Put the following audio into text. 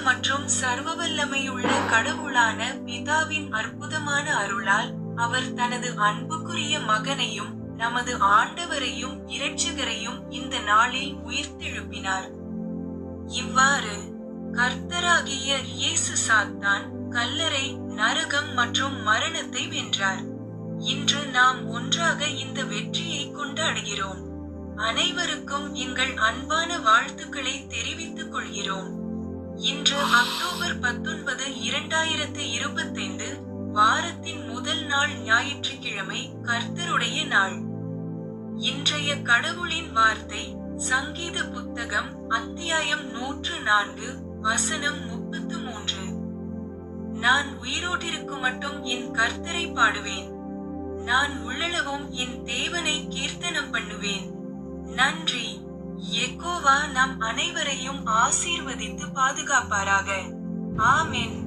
மற்றும் சர்வவல்லமையுள்ள கடவுளான பிதாவின் அற்புதமான அருளால் அவர் தனது அன்புக்குரிய மகனையும் நமது ஆண்டவரையும் இரட்சகரையும் இந்த நாளில் உயிர்த்தெழுப்பினார். இவ்வாறு கர்த்தராகிய இயேசு சாத்தான், கல்லறை, நரகம் மற்றும் மரணத்தை வென்றார். இன்று நாம் ஒன்றாக இந்த வெற்றியை கொண்டாடுகிறோம். அனைவருக்கும் எங்கள் அன்பான வாழ்த்துக்களை தெரிவித்துக் கொள்கிறோம். இன்று அக்டோபர் 19, 2025, வாரத்தின் முதல் நாள், ஞாயிற்றுக்கிழமை, கர்த்தருடைய நாள். இன்றைய கடவுளின் வார்த்தை சங்கீத புத்தகம் அத்தியாயம் 104, வசனம் 33. நான் உயிரோட்டிருக்கும் மட்டும் என் கர்த்தரை பாடுவேன். நான் உள்ளளவும் என் தேவனை கீர்த்தனம் பண்ணுவேன். நன்றி. யெகோவா நம் அனைவரையும் ஆசீர்வதித்து பாதுகாப்பாராக. ஆமென்.